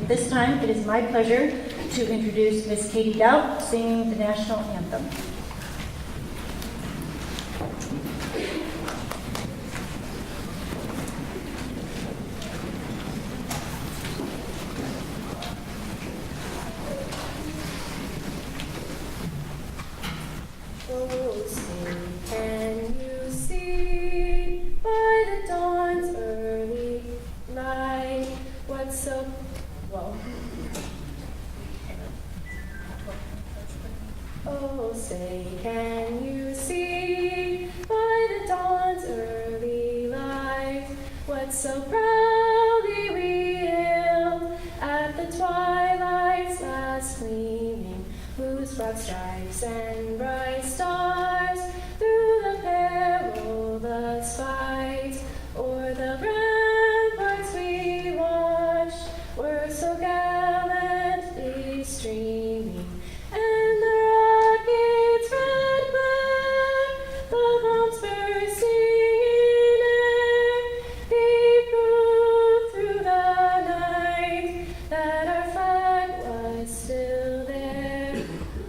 At this time, it is my pleasure to introduce Miss Katie Doubt singing the national anthem. Oh, say, can you see by the dawn's early light what's so well? Oh, say, can you see by the dawn's early light what so proudly we hailed at the twilight's last gleaming, whose broad stripes and bright stars through the perilous fight o'er the ramparts we watched were so gallantly streaming, and the rocket's red glare, the bombs bursting in air, gave proof through the night that our flag was still there.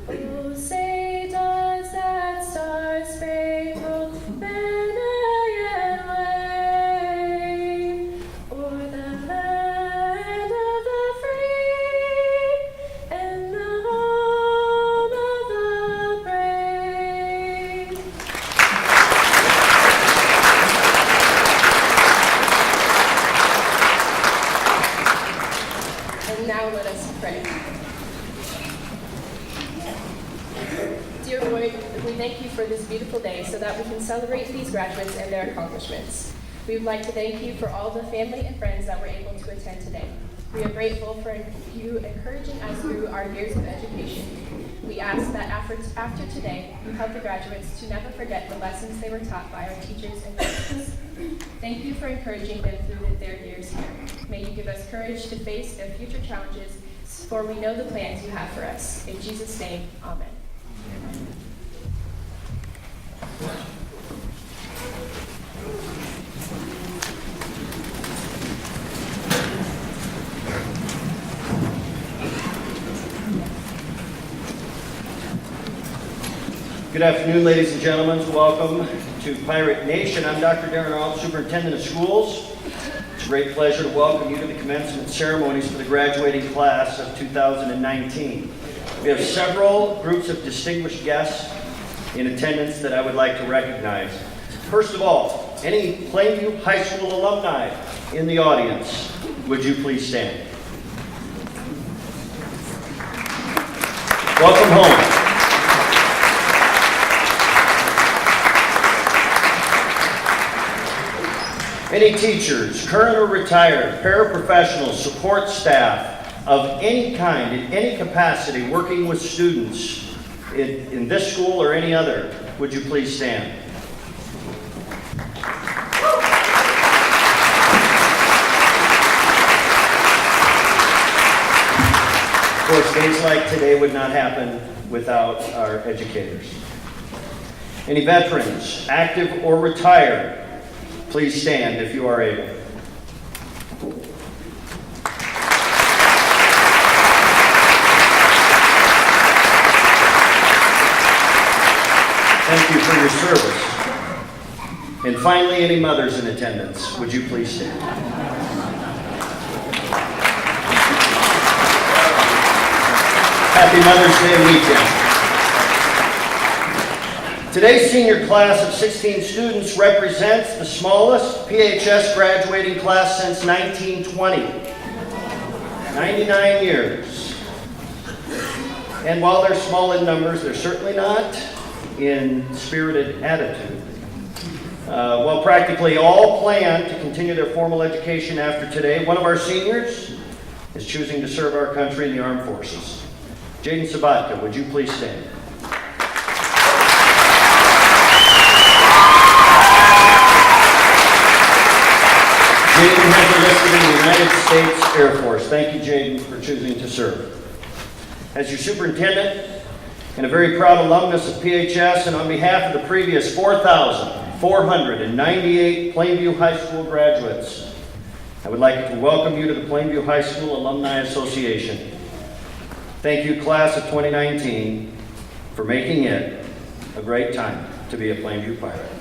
Oh, say, does that star-spangled banner yet wave o'er the land of the free and the home of the brave? And now let us pray. Dear Lord, we thank you for this beautiful day so that we can celebrate these graduates and their accomplishments. We would like to thank you for all the family and friends that were able to attend today. We are grateful for you encouraging us through our years of education. We ask that after today, you help the graduates to never forget the lessons they were taught by our teachers and coaches. Thank you for encouraging them through their years here. May you give us courage to face their future challenges, for we know the plans you have for us. In Jesus' name, amen. Good afternoon, ladies and gentlemen. Welcome to Pirate Nation. I'm Dr. Darren Arlt, Superintendent of Schools. It's a great pleasure to welcome you to the commencement ceremonies for the graduating class of 2019. We have several groups of distinguished guests in attendance that I would like to recognize. First of all, any Plainview High School alumni in the audience, would you please stand? Welcome home. Any teachers, current or retired, paraprofessionals, support staff of any kind, in any capacity, working with students in this school or any other, would you please stand? Of course, days like today would not happen without our educators. Any veterans, active or retired, please stand if you are able. Thank you for your service. And finally, any mothers in attendance, would you please stand? Happy Mother's Day weekend. Today's senior class of 16 students represents the smallest PHS graduating class since 1920. 99 years. And while they're small in numbers, they're certainly not in spirited attitude. While practically all plan to continue their formal education after today, one of our seniors is choosing to serve our country in the armed forces. Jaden Sabatka, would you please stand? Jaden has enlisted in the United States Air Force. Thank you, Jaden, for choosing to serve. As your superintendent and a very proud alumnus of PHS, and on behalf of the previous 4,498 Plainview High School graduates, I would like to welcome you to the Plainview High School Alumni Association. Thank you, class of 2019, for making it a great time to be a Plainview Pirate.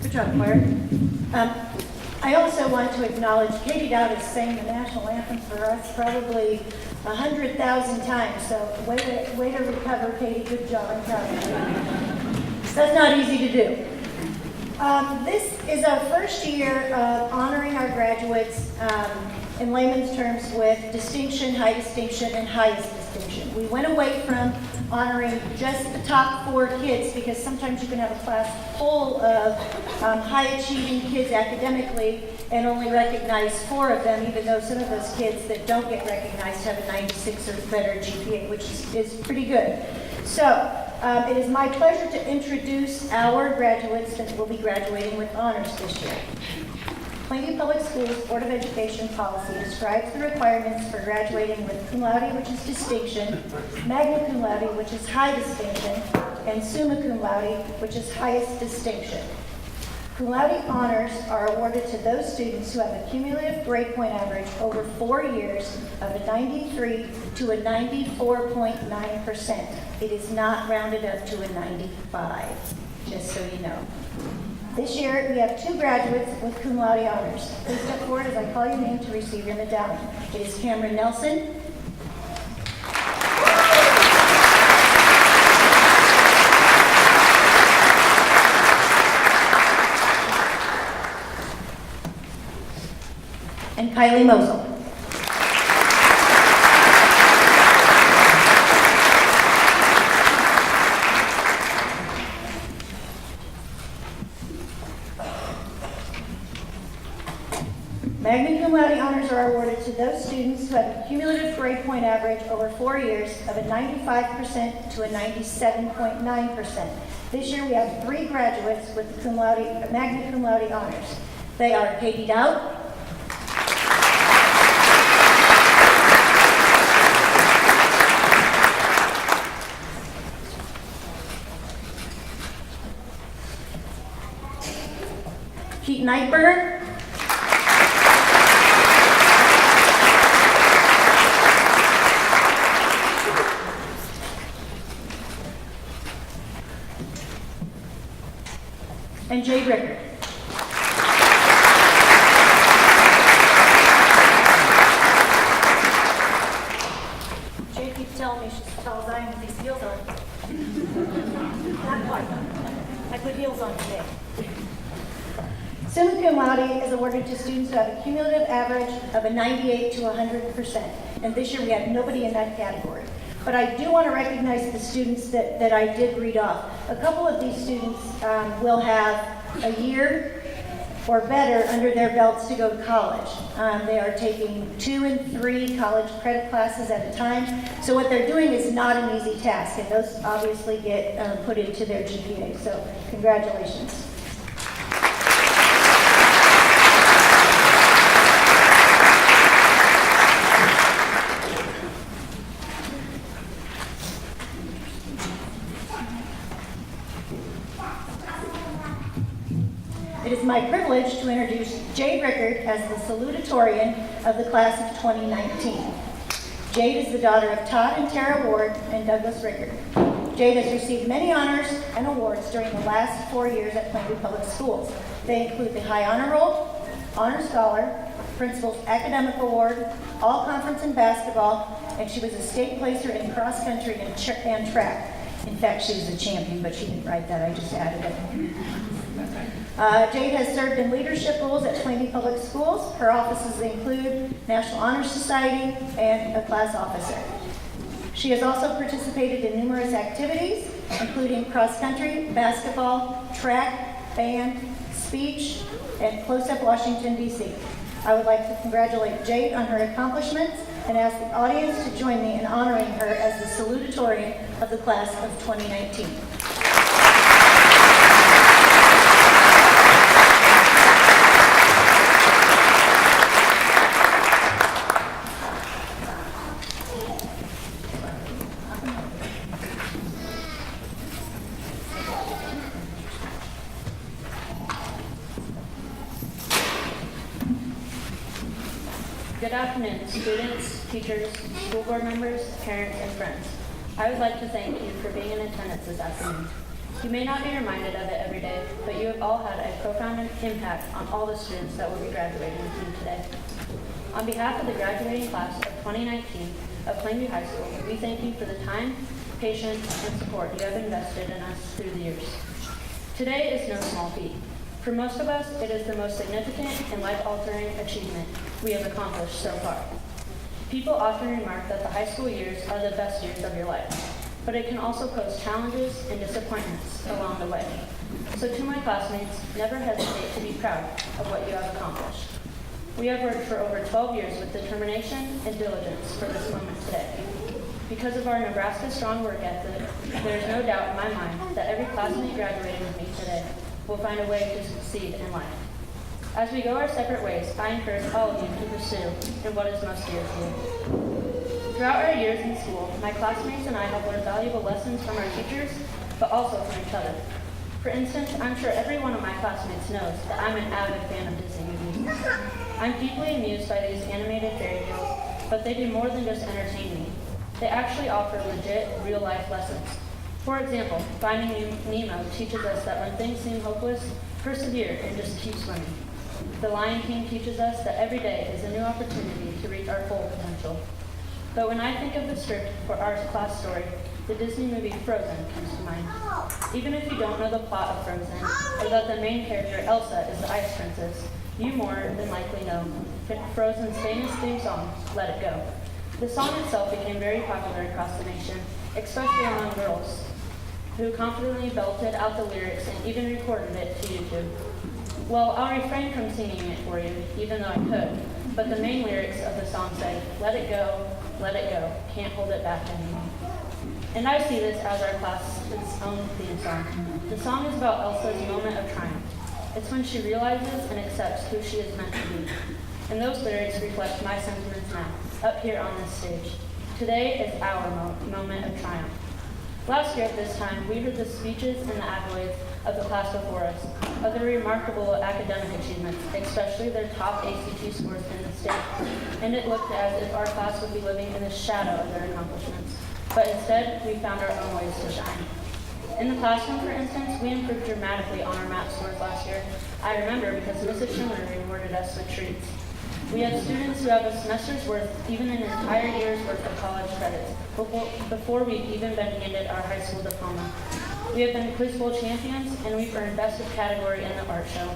Good job, choir. I also want to acknowledge Katie Dowd has sang the national anthem for us probably 100,000 times. So way to recover, Katie. Good job. I'm proud of you. That's not easy to do. This is our first year of honoring our graduates, in layman's terms, with distinction, high distinction, and highest distinction. We went away from honoring just the top 4 kids, because sometimes you can have a class full of high-achieving kids academically and only recognize 4 of them, even though some of those kids that don't get recognized have a 96 or better GPA, which is pretty good. So it is my pleasure to introduce our graduates that will be graduating with honors this year. Plainview Public Schools Board of Education policy describes the requirements for graduating with cum laude, which is distinction, magna cum laude, which is high distinction, and summa cum laude, which is highest distinction. Cum laude honors are awarded to those students who have a cumulative grade point average over 4 years of a 93 to a 94.9%. It is not rounded up to a 95, just so you know. This year, we have 2 graduates with cum laude honors. Please step forward as I call your name to receive your medallion. It is Cameron Nelson, and Kylie Mosel. Magna cum laude honors are awarded to those students who have a cumulative grade point average over 4 years of a 95% to a 97.9%. This year we have 3 graduates with magna cum laude honors. They are Katie Dowd, Pete Nightberg, and Jay Rickard. Jay keeps telling me she's as tall as I am with these heels on. Not quite. I put heels on today. Summa cum laude is awarded to students who have a cumulative average of a 98 to 100%. And this year we have nobody in that category. But I do want to recognize the students that I did read off. A couple of these students will have a year or better under their belts to go to college. They are taking 2 and 3 college credit classes at a time. So what they're doing is not an easy task, and those obviously get put into their GPA. So congratulations. It is my privilege to introduce Jade Rickard as the salutatorian of the class of 2019. Jade is the daughter of Todd and Tara Ward and Douglas Rickard. Jade has received many honors and awards during the last 4 years at Plainview Public Schools. They include the High Honor Roll, Honor Scholar, Principal's Academic Award, All Conference in basketball, and she was a state placer in cross country and track. In fact, she was a champion, but she didn't write that, I just added it. Jade has served in leadership roles at Plainview Public Schools. Her offices include National Honor Society and a class officer. She has also participated in numerous activities, including cross-country, basketball, track, band, speech, and Close-Up Washington, D.C. I would like to congratulate Jade on her accomplishments and ask the audience to join me in honoring her as the salutatorian of the class of 2019. Good afternoon, students, teachers, school board members, parents, and friends. I would like to thank you for being in attendance this afternoon. You may not be reminded of it every day, but you have all had a profound impact on all the students that will be graduating with you today. On behalf of the graduating class of 2019 of Plainview High School, we thank you for the time, patience, and support you have invested in us through the years. Today is no small feat. For most of us, it is the most significant and life-altering achievement we have accomplished so far. People often remark that the high school years are the best years of your life, but it can also pose challenges and disappointments along the way. So to my classmates, never hesitate to be proud of what you have accomplished. We have worked for over 12 years with determination and diligence for this moment today. Because of our Nebraska strong work ethic, there is no doubt in my mind that every classmate graduating with me today will find a way to succeed in life. As we go our separate ways, I encourage all of you to pursue in what is most dear to you. Throughout our years in school, my classmates and I have learned valuable lessons from our teachers, but also from each other. For instance, I'm sure every one of my classmates knows that I'm an avid fan of Disney movies. I'm deeply amused by these animated fairy tales, but they do more than just entertain me. They actually offer legit, real-life lessons. For example, Finding Nemo teaches us that when things seem hopeless, persevere and just keep swimming. The Lion King teaches us that every day is a new opportunity to reach our full potential. But when I think of the script for our class story, the Disney movie Frozen comes to mind. Even if you don't know the plot of Frozen, or that the main character, Elsa, is the ice princess, you more than likely know Frozen's famous theme song, Let It Go. The song itself became very popular across the nation, especially among girls, who confidently belted out the lyrics and even recorded it to YouTube. Well, I'll refrain from singing it for you, even though I could, but the main lyrics of the song say, let it go, can't hold it back anymore. And I see this as our class's own theme song. The song is about Elsa's moment of triumph. It's when she realizes and accepts who she is meant to be. And those lyrics reflect my sentiments now, up here on this stage. Today is our moment of triumph. Last year at this time, we heard the speeches and the accolades of the class before us, of their remarkable academic achievements, especially their top ACT scores in the state. And it looked as if our class would be living in the shadow of their accomplishments. But instead, we found our own ways to shine. In the classroom, for instance, we improved dramatically on our math scores last year. I remember because Mrs. Schindler rewarded us with treats. We have students who have a semester's worth, even an entire year's worth of college credits, before we've even been handed our high school diploma. We have been Quiz Bowl champions, and we've earned Best of Category in the art show.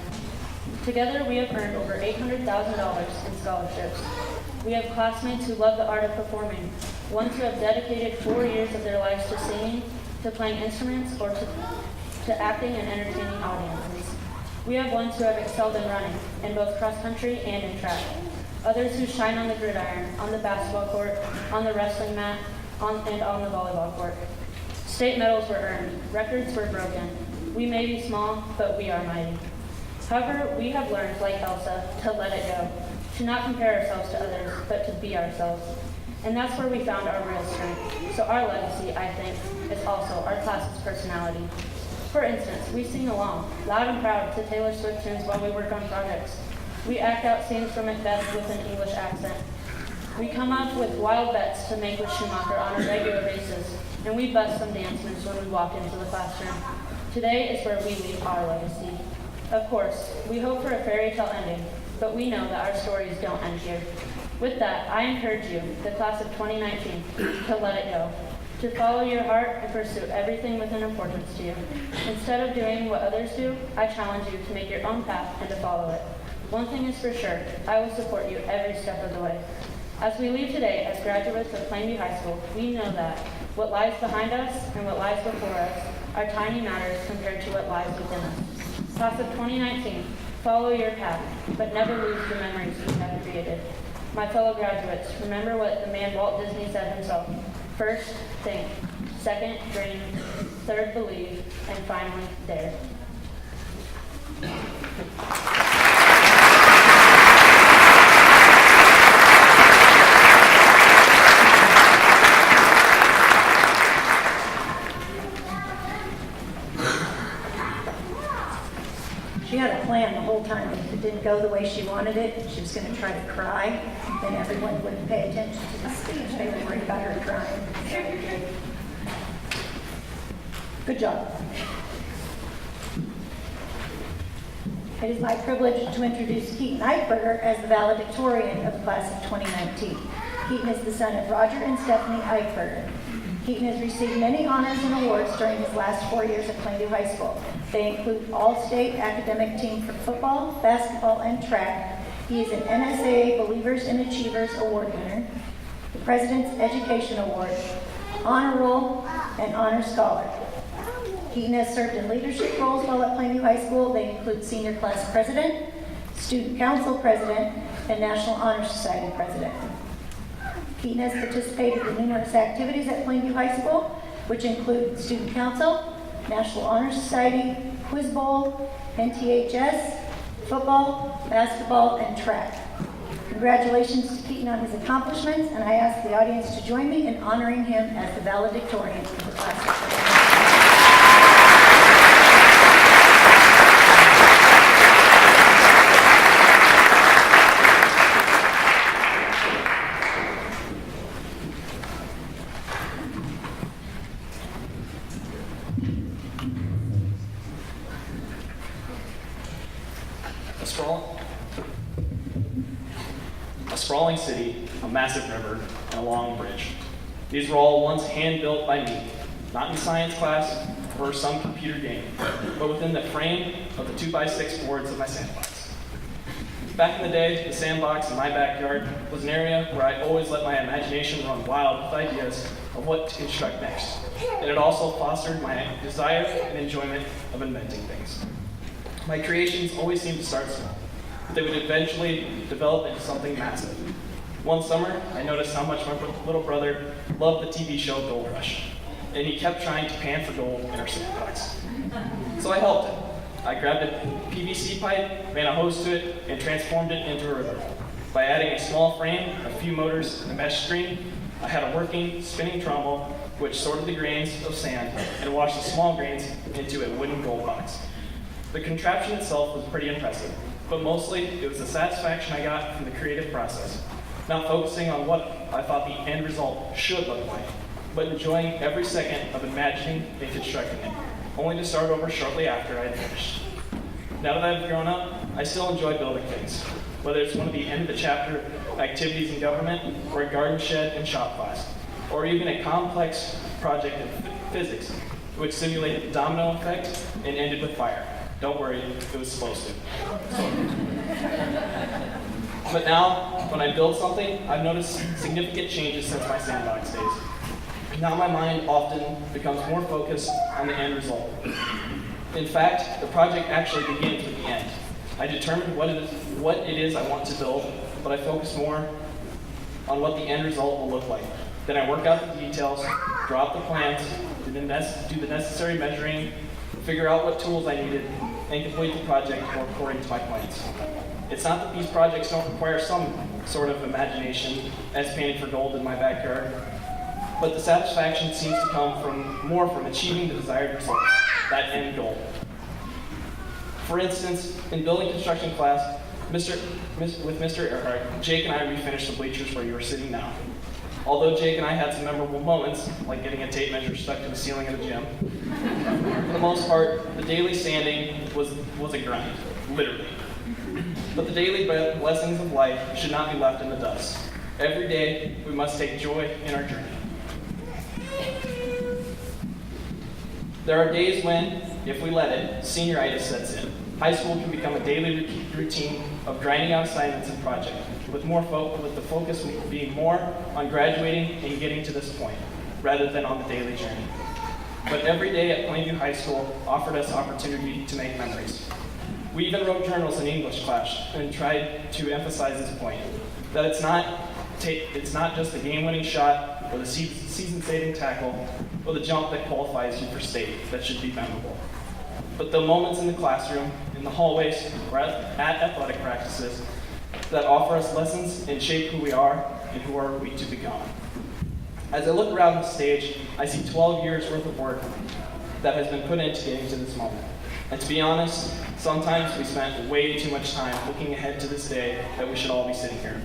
Together, we have earned over $800,000 in scholarships. We have classmates who love the art of performing, ones who have dedicated 4 years of their lives to singing, to playing instruments, or to acting and entertaining audiences. We have ones who have excelled in running, in both cross-country and in track. Others who shine on the gridiron, on the basketball court, on the wrestling mat, and on the volleyball court. State medals were earned, records were broken. We may be small, but we are mighty. However, we have learned, like Elsa, to let it go, to not compare ourselves to others, but to be ourselves. And that's where we found our real strength. So our legacy, I think, is also our class's personality. For instance, we sing along, loud and proud, to Taylor Swift tunes while we work on projects. We act out scenes from Macbeth with an English accent. We come up with wild bets to make with Schumacher on a regular basis, and we bust some dance moves when we walk into the classroom. Today is where we leave our legacy. Of course, we hope for a fairy tale ending, but we know that our stories don't end here. With that, I encourage you, the class of 2019, to let it go, to follow your heart and pursue everything with an importance to you. Instead of doing what others do, I challenge you to make your own path and to follow it. One thing is for sure, I will support you every step of the way. As we leave today as graduates of Plainview High School, we know that what lies behind us and what lies before us are tiny matters compared to what lies within us. Class of 2019, follow your path, but never lose the memories you have created. My fellow graduates, remember what the man Walt Disney said himself. First, think. Second, dream. Third, believe. And finally, dare. She had a plan the whole time. If it didn't go the way she wanted it, she was going to try to cry. Then everyone wouldn't pay attention to the speech. They were worried about her crying. Good job. It is my privilege to introduce Keaton Eichberger as the valedictorian of the class of 2019. Keaton is the son of Roger and Stephanie Eichberger. Keaton has received many honors and awards during his last 4 years at Plainview High School. They include All-State Academic Team for football, basketball, and track. He is an NSAA Believers and Achievers Award winner, the President's Education Award, Honor Roll, and Honor Scholar. Keaton has served in leadership roles while at Plainview High School. They include Senior Class President, Student Council President, and National Honor Society President. Keaton has participated in numerous activities at Plainview High School, which include Student Council, National Honor Society, Quiz Bowl, NTHS, football, basketball, and track. Congratulations to Keaton on his accomplishments, and I ask the audience to join me in honoring him as the valedictorian of the class. A sprawling city, a massive river, and a long bridge. These were all once hand-built by me, not in science class or some computer game, but within the frame of the 2x6 boards of my sandbox. Back in the day, the sandbox in my backyard was an area where I always let my imagination run wild with ideas of what to construct next, and it also fostered my desire and enjoyment of inventing things. My creations always seemed to start small, but they would eventually develop into something massive. One summer, I noticed how much my little brother loved the TV show Gold Rush, and he kept trying to pan for gold in our sandbox. So I helped him. I grabbed a PVC pipe, ran a hose to it, and transformed it into a river. By adding a small frame, a few motors, and a mesh screen, I had a working, spinning trommel which sorted the grains of sand and washed the small grains into a wooden gold box. The contraption itself was pretty impressive, but mostly it was the satisfaction I got from the creative process, not focusing on what I thought the end result should look like, but enjoying every second of imagining and constructing it, only to start over shortly after I had finished. Now that I've grown up, I still enjoy building things, whether it's one of the end of the chapter activities in government, or a garden shed in shop class, or even a complex project in physics, which simulated the domino effect and ended with fire. Don't worry, it was supposed to. But now, when I build something, I've noticed significant changes since my sandbox days. Now my mind often becomes more focused on the end result. In fact, the project actually begins with the end. I determine what it is I want to build, but I focus more on what the end result will look like. Then I work out the details, draw up the plans, do the necessary measuring, figure out what tools I needed, and complete the project according to my plans. It's not that these projects don't require some sort of imagination, as painting for gold in my backyard, but the satisfaction seems to come more from achieving the desired results, that end goal. For instance, in building construction class, with Mr. Earhart, Jake and I refinished the bleachers where you are sitting now. Although Jake and I had some memorable moments, like getting a tape measure stuck to the ceiling of the gym, for the most part, the daily sanding was a grind, literally. But the daily blessings of life should not be left in the dust. Every day, we must take joy in our journey. There are days when, if we let it, senioritis sets in. High school can become a daily routine of grinding out assignments and projects, with the focus being more on graduating and getting to this point, rather than on the daily journey. But every day at Plainview High School offered us opportunity to make memories. We even wrote journals in English class and tried to emphasize this point, that it's not just the game-winning shot or the season-saving tackle or the jump that qualifies you for state that should be memorable, but the moments in the classroom, in the hallways, or at athletic practices that offer us lessons and shape who we are and who are we to become. As I look around the stage, I see 12 years worth of work that has been put into getting to this moment. And to be honest, sometimes we spent way too much time looking ahead to this day that we should all be sitting here.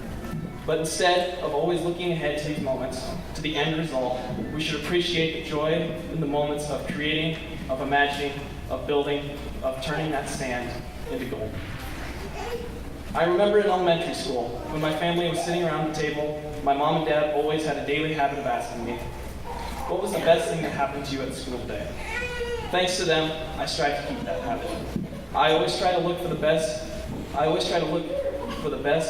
But instead of always looking ahead to these moments, to the end result, we should appreciate the joy in the moments of creating, of imagining, of building, of turning that sand into gold. I remember in elementary school, when my family was sitting around the table, my mom and dad always had a daily habit of asking me, What was the best thing that happened to you at school today? Thanks to them, I strive to keep that habit. I always try to look for the best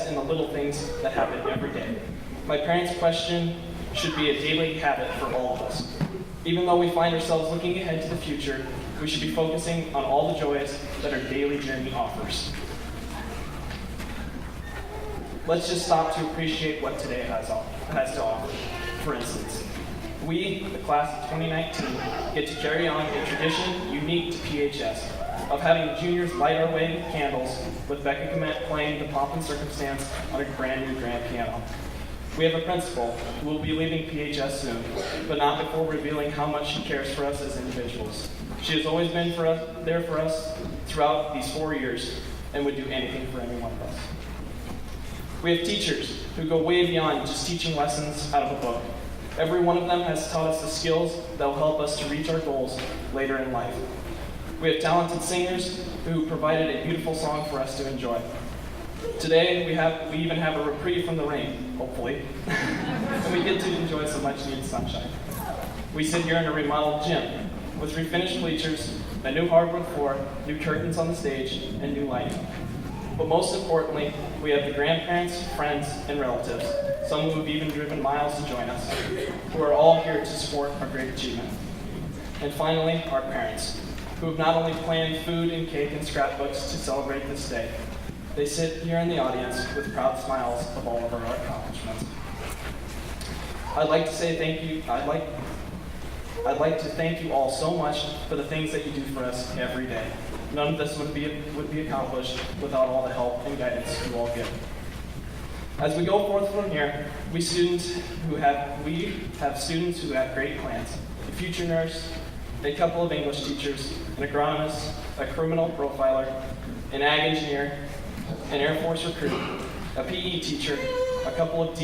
in the little things that happen every day. My parents' question should be a daily habit for all of us. Even though we find ourselves looking ahead to the future, we should be focusing on all the joys that our daily journey offers. Let's just stop to appreciate what today has to offer. For instance, we, the class of 2019, get to carry on a tradition unique to PHS of having the juniors light our way with candles, with Becca Comet playing the pomp and circumstance on a brand new grand piano. We have a principal who will be leaving PHS soon, but not before revealing how much she cares for us as individuals. She has always been there for us throughout these 4 years and would do anything for any one of us. We have teachers who go way beyond just teaching lessons out of a book. Every one of them has taught us the skills that will help us to reach our goals later in life. We have talented singers who provided a beautiful song for us to enjoy. Today, we even have a reprieve from the rain, hopefully, and we get to enjoy some much-needed sunshine. We sit here in a remodeled gym with refinished bleachers, a new hardwood floor, new curtains on the stage, and new lighting. But most importantly, we have the grandparents, friends, and relatives, some who have even driven miles to join us, who are all here to support our great achievement. And finally, our parents, who have not only planned food and cake and scrapbooks to celebrate this day. They sit here in the audience with proud smiles of all of our accomplishments. I'd like to say thank you. I'd like to thank you all so much for the things that you do for us every day. None of this would be accomplished without all the help and guidance you all give. As we go forth from here, we have students who have great plans: a future nurse, a couple of English teachers, an agronomist, a criminal profiler, an ag engineer, an Air Force recruit, a PE teacher, a couple of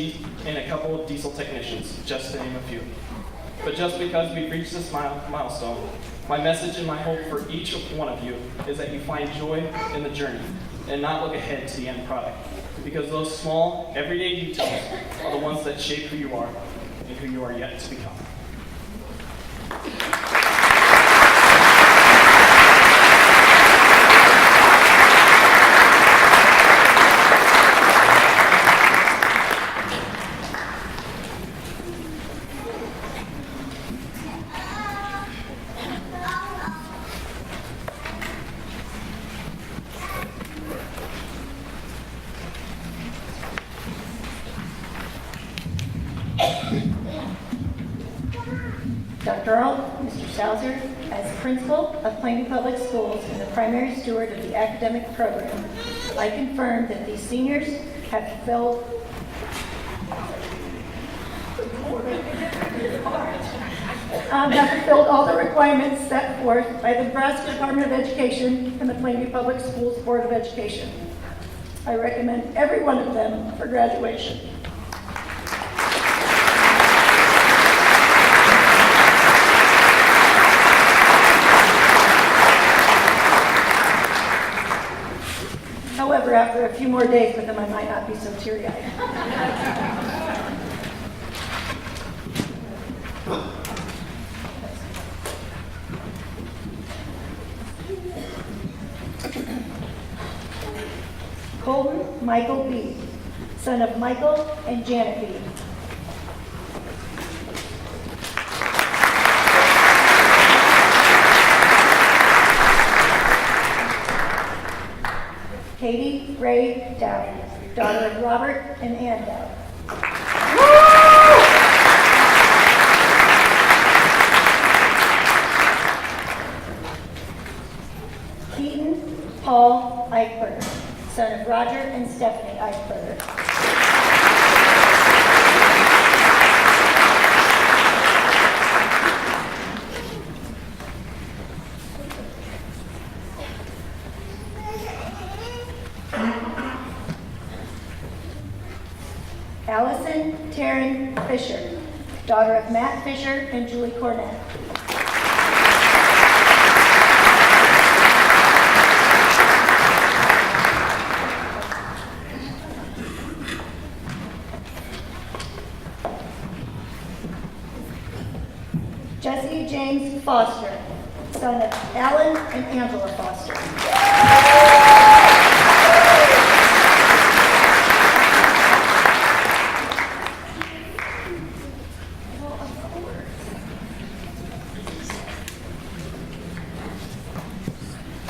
diesel technicians, just to name a few. But just because we've reached this milestone, my message and my hope for each one of you is that you find joy in the journey and not look ahead to the end product. Because those small, everyday details are the ones that shape who you are and who you are yet to become. Dr. Earl, Mr. Stouser, as principal of Plainview Public Schools and the primary steward of the academic program, I confirm that these seniors have fulfilled all the requirements set forth by the Nebraska Department of Education and the Plainview Public Schools Board of Education. I recommend every one of them for graduation. However, after a few more days with them, I might not be so teary-eyed. Colton Michael B., son of Michael and Janet B. Katie Ray Dowd, daughter of Robert and Ann Dowd. Keaton Paul Eichberger, son of Roger and Stephanie Eichberger. Allison Taryn Fisher, daughter of Matt Fisher and Julie Cornett. Jesse James Foster, son of Alan and Angela Foster.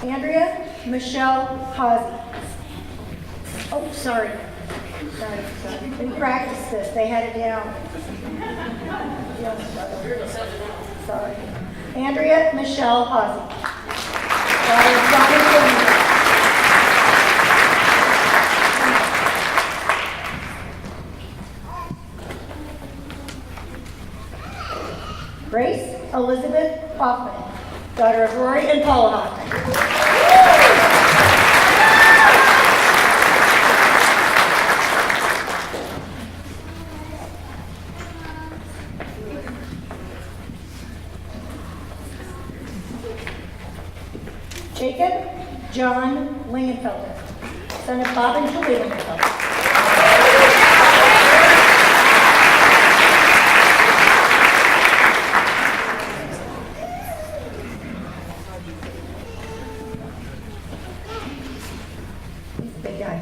Andrea Michelle Hawsey. Oh, sorry. Sorry. We practiced this. They had it down. Sorry. Andrea Michelle Hawsey. Daughter of John and Jenny. Grace Elizabeth Hoffman, daughter of Rory and Paula Hoffman. Jacob John Lingenfelder, son of Bob and Julie Lingenfelder. He's a big guy.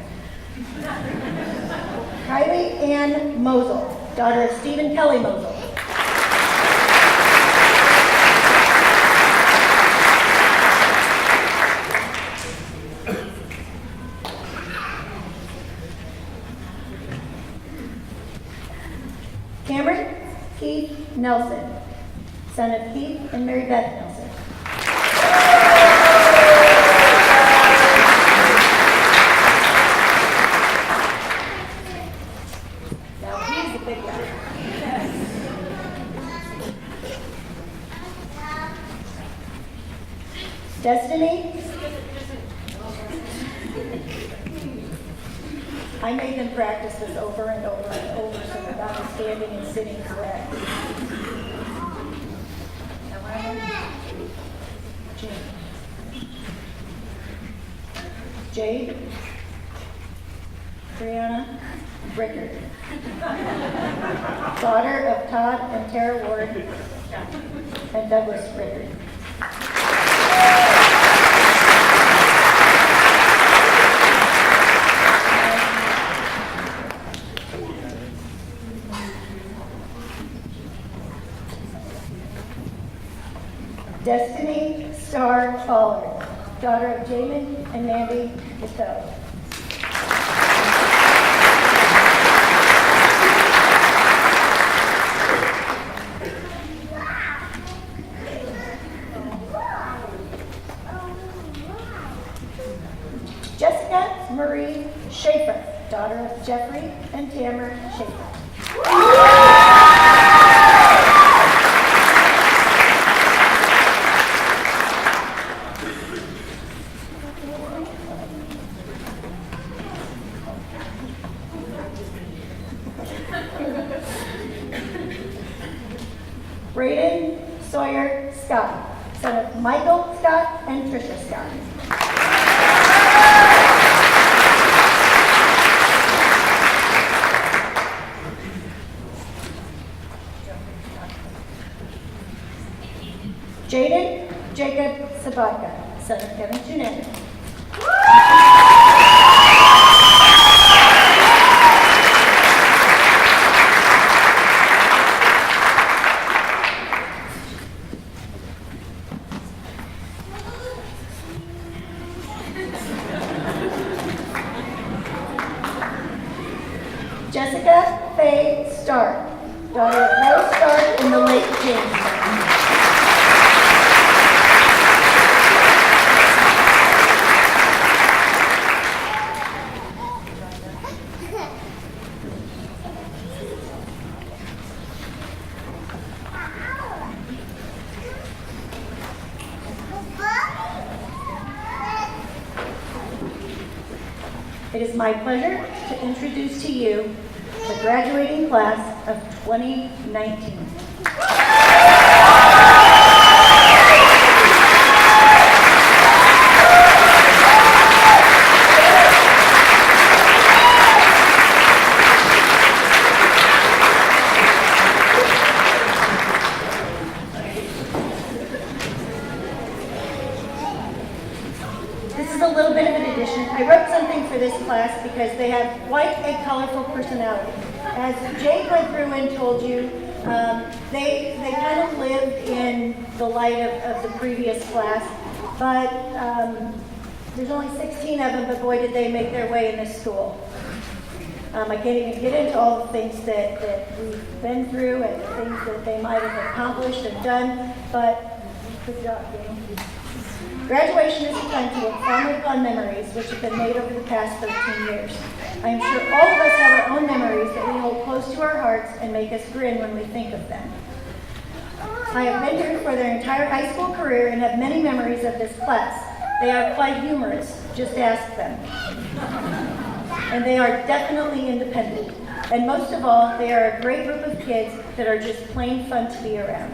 Kylie Ann Mosel, daughter of Stephen Kelly Mosel. Cameron Keith Nelson, son of Keith and Mary Beth Nelson. Now he's the big guy. Destiny. I made them practice this over and over and over so that I was standing and sitting correct. Jade. Brianna Rickard. Daughter of Todd and Tara Ward and Douglas Rickard. Destiny Starr Pollard, daughter of Jamin and Mandy Defoe. Jessica Marie Schaefer, daughter of Jeffrey and Tamara Schaefer. Braden Sawyer Scott, son of Michael Scott and Tricia Scott. Jaden Jacob Sabatka, son of Kevin Tunan. Jessica Faye Stark, daughter of Rose Stark and the late James Stark. It is my pleasure to introduce to you the graduating class of 2019. they have quite a colorful personality. As Jake went through and told you, they kind of lived in the light of the previous class, but there's only 16 of them, but boy, did they make their way in this school. I can't even get into all the things that we've been through and things that they might have accomplished and done, but good job, gang. Graduation is a time to look fondly upon memories which have been made over the past 13 years. I am sure all of us have our own memories that we hold close to our hearts and make us grin when we think of them. I have been here for their entire high school career and have many memories of this class. They are quite humorous, just ask them. And they are definitely independent. And most of all, they are a great group of kids that are just plain fun to be around.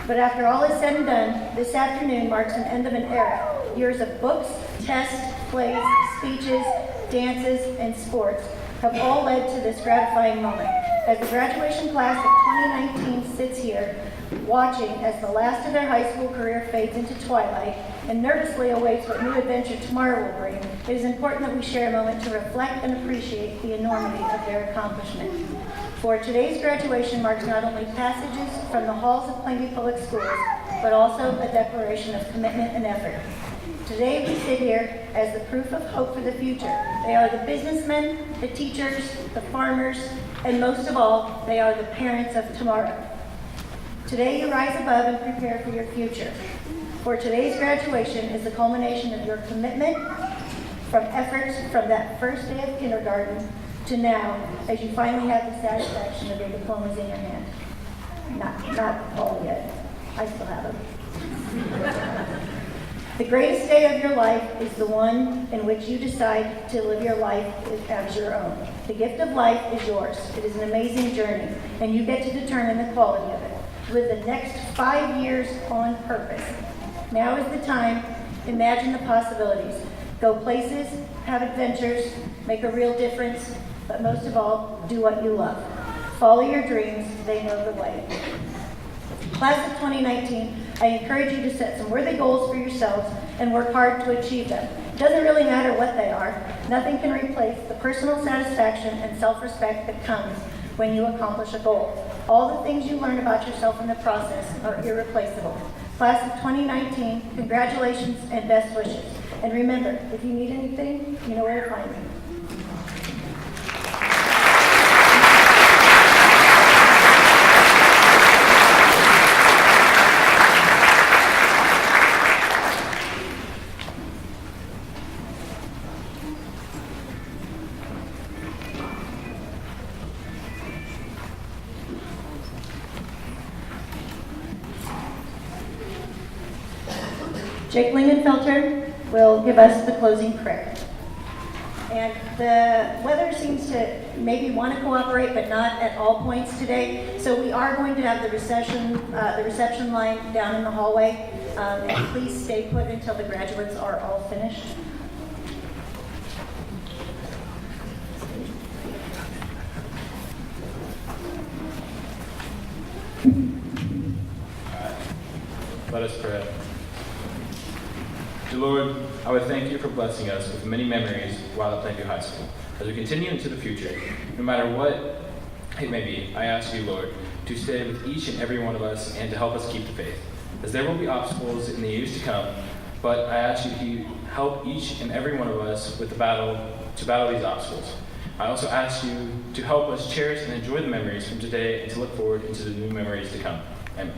But after all is said and done, this afternoon marks an end of an era. Years of books, tests, plays, speeches, dances, and sports have all led to this gratifying moment. As the graduation class of 2019 sits here, watching as the last of their high school career fades into twilight and nervously awaits what new adventure tomorrow will bring, it is important that we share a moment to reflect and appreciate the enormity of their accomplishment. For today's graduation marks not only passages from the halls of Plainview Public Schools, but also a declaration of commitment and effort. Today we sit here as the proof of hope for the future. They are the businessmen, the teachers, the farmers, and most of all, they are the parents of tomorrow. Today you rise above and prepare for your future. For today's graduation is the culmination of your commitment from efforts from that first day of kindergarten to now, as you finally have the satisfaction of your diplomas in your hand. Not all yet. I still have them. The greatest day of your life is the one in which you decide to live your life as your own. The gift of life is yours. It is an amazing journey, and you get to determine the quality of it. Live the next 5 years on purpose. Now is the time. Imagine the possibilities. Go places, have adventures, make a real difference, but most of all, do what you love. Follow your dreams. They know the way. Class of 2019, I encourage you to set some worthy goals for yourselves and work hard to achieve them. It doesn't really matter what they are. Nothing can replace the personal satisfaction and self-respect that comes when you accomplish a goal. All the things you learn about yourself in the process are irreplaceable. Class of 2019, congratulations and best wishes. And remember, if you need anything, you know where to find me. Jake Lingenfelter will give us the closing prayer. And the weather seems to maybe want to cooperate, but not at all points today. So we are going to have the reception line down in the hallway. And please stay put until the graduates are all finished. Let us pray. Dear Lord, I would thank you for blessing us with many memories while at Plainview High School. As we continue into the future, no matter what it may be, I ask you, Lord, to stay with each and every one of us and to help us keep the faith. As there will be obstacles in the years to come, but I ask you to help each and every one of us with to battle these obstacles. I also ask you to help us cherish and enjoy the memories from today and to look forward into the new memories to come. Amen.